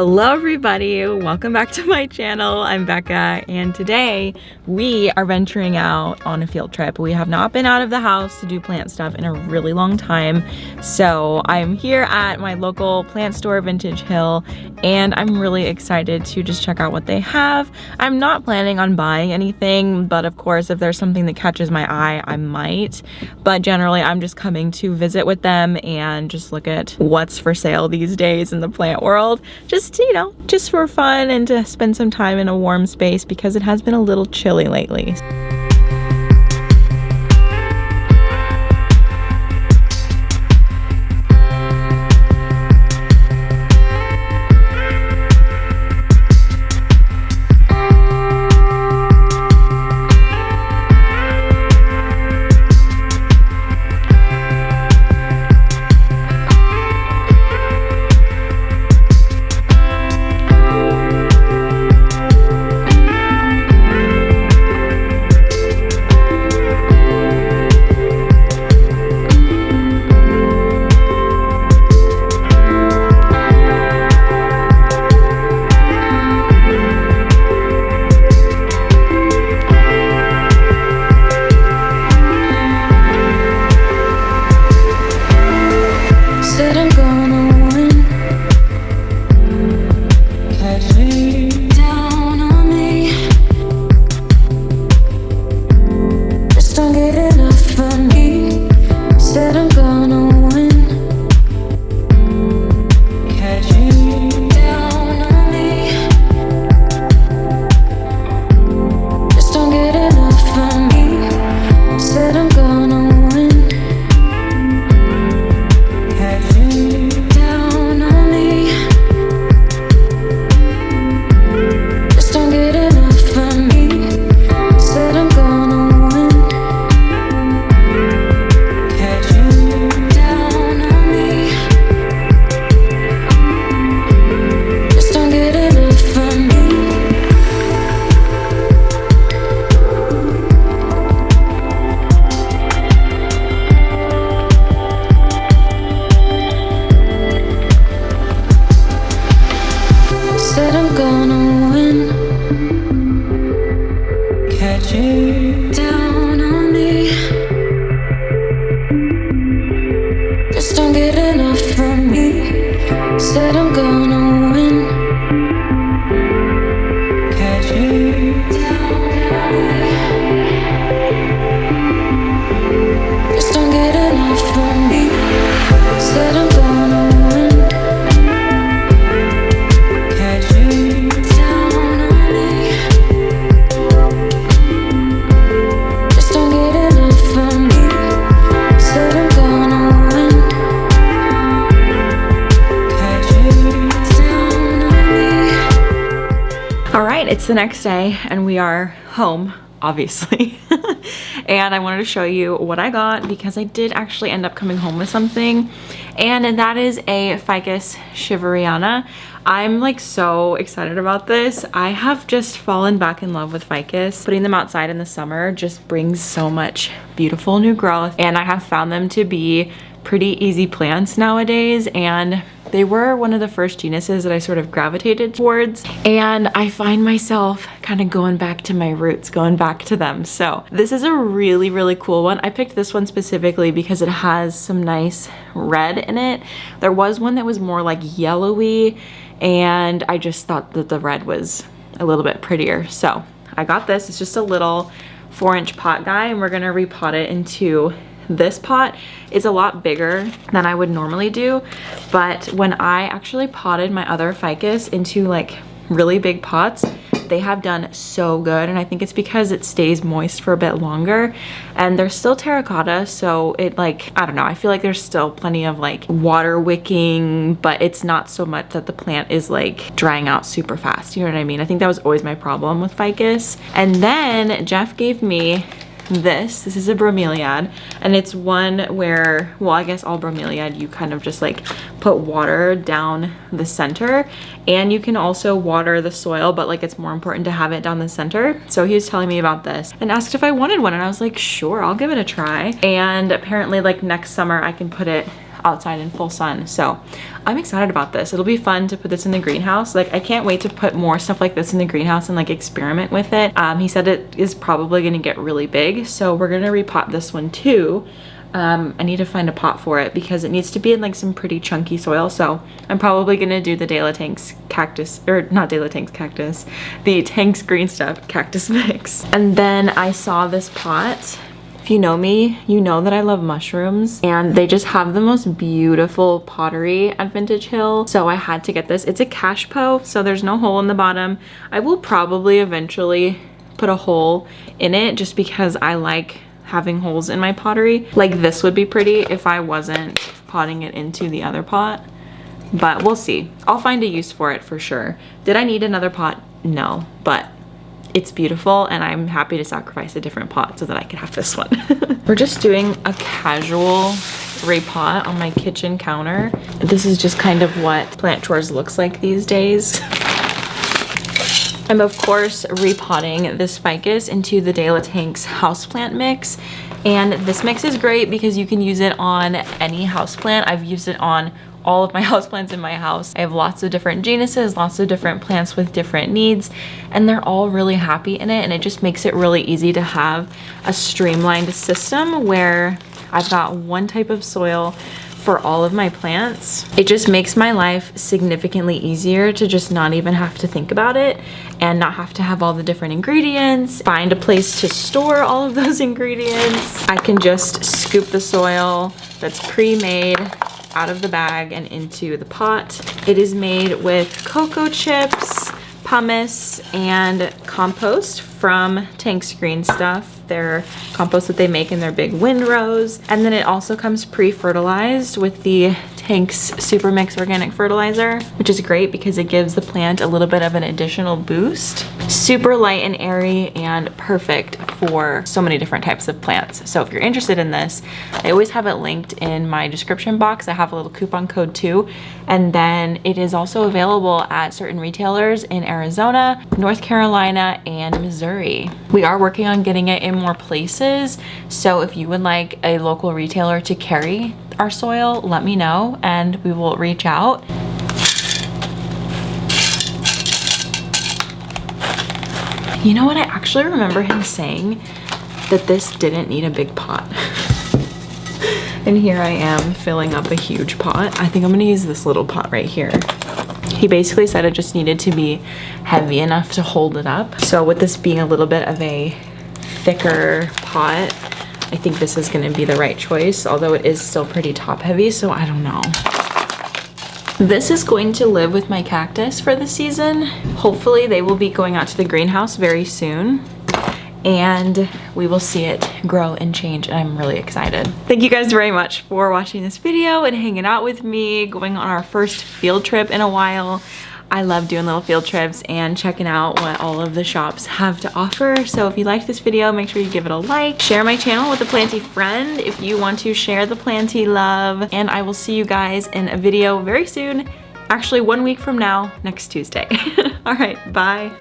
Hello everybody, welcome back to my channel. I'm Becca and today we are venturing out on a field trip. We have not been out of the house to do plant stuff in a really long time. So I'm here at my local plant store, Vintage Hill, and I'm really excited to just check out what they have. I'm not planning on buying anything, but of course if there's something that catches my eye, I might. But generally I'm just coming to visit with them and just look at what's for sale these days in the plant world. Just, you know, just for fun and to spend some time in a warm space because it has been a little chilly lately. It's the next day and we are home, obviously. And I wanted to show you what I got because I did actually end up coming home with something, and that is a Ficus shiveriana. I'm like so excited about this. I have just fallen back in love with ficus. Putting them outside in the summer just brings so much beautiful new growth, and I have found them to be pretty easy plants nowadays, and they were one of the first genuses that I sort of gravitated towards, and I find myself kind of going back to my roots, going back to them. So this is a really, really cool one. I picked this one specifically because it has some nice red in it. There was one that was more like yellowy, and I just thought that the red was a little bit prettier. So I got this. It's just a little 4-inch pot guy, and we're gonna repot it into this pot. Is a lot bigger than I would normally do, but when I actually potted my other ficus into like really big pots, they have done so good, and I think it's because it stays moist for a bit longer, and they're still terracotta, so it, like, I don't know, I feel like there's still plenty of like water wicking, but it's not so much that the plant is like drying out super fast, you know what I mean? I think that was always my problem with ficus. And then Jeff gave me this is a bromeliad, and it's one where, well, I guess all bromeliad, you kind of just like put water down the center, and you can also water the soil, but like it's more important to have it down the center. So he was telling me about this and asked if I wanted one, and I was like, sure, I'll give it a try. And apparently like next summer I can put it outside in full sun. So I'm excited about this. It'll be fun to put this in the greenhouse. Like, I can't wait to put more stuff like this in the greenhouse and like experiment with it. He said it is probably gonna get really big, so we're gonna repot this one too. I need to find a pot for it because it needs to be in like some pretty chunky soil. So I'm probably gonna do the De La Tank's cactus, or not De La Tank's cactus, the Tank's Green Stuff cactus mix. And then I saw this pot. If you know me, you know that I love mushrooms, and they just have the most beautiful pottery at Vintage Hill. So I had to get this. It's a cash po, so there's no hole in the bottom. I will probably eventually put a hole in it just because I like having holes in my pottery. Like, this would be pretty if I wasn't potting it into the other pot, but we'll see. I'll find a use for it for sure. Did I need another pot? No, but it's beautiful and I'm happy to sacrifice a different pot so that I can have this one. We're just doing a casual repot on my kitchen counter. This is just kind of what plant chores looks like these days. I'm of course repotting this ficus into the De La Tank's houseplant mix. And this mix is great because you can use it on any houseplant. I've used it on all of my houseplants in my house. I have lots of different genuses, lots of different plants with different needs, and they're all really happy in it. And it just makes it really easy to have a streamlined system where I've got one type of soil for all of my plants. It just makes my life significantly easier to just not even have to think about it and not have to have all the different ingredients, find a place to store all of those ingredients. I can just scoop the soil that's pre-made out of the bag and into the pot. It is made with cocoa chips, pumice, and compost from Tank's Green Stuff. Their compost that they make in their big windrows. And then it also comes pre-fertilized with the Tank's Super Mix organic fertilizer, which is great because it gives the plant a little bit of an additional boost. Super light and airy and perfect for so many different types of plants. So if you're interested in this, I always have it linked in my description box. I have a little coupon code too. And then it is also available at certain retailers in Arizona, North Carolina, and Missouri. We are working on getting it in more places. So if you would like a local retailer to carry our soil, let me know and we will reach out. You know what? I actually remember him saying that this didn't need a big pot. And here I am filling up a huge pot. I think I'm gonna use this little pot right here. He basically said it just needed to be heavy enough to hold it up. So with this being a little bit of a thicker pot, I think this is gonna be the right choice, although it is still pretty top heavy, so I don't know. This is going to live with my cactus for the season. Hopefully they will be going out to the greenhouse very soon and we will see it grow and change, and I'm really excited. Thank you guys very much for watching this video and hanging out with me, going on our first field trip in a while. I love doing little field trips and checking out what all of the shops have to offer. So if you liked this video, make sure you give it a like. Share my channel with a planty friend if you want to share the planty love. And I will see you guys in a video very soon. Actually, 1 week from now, next Tuesday. All right, bye.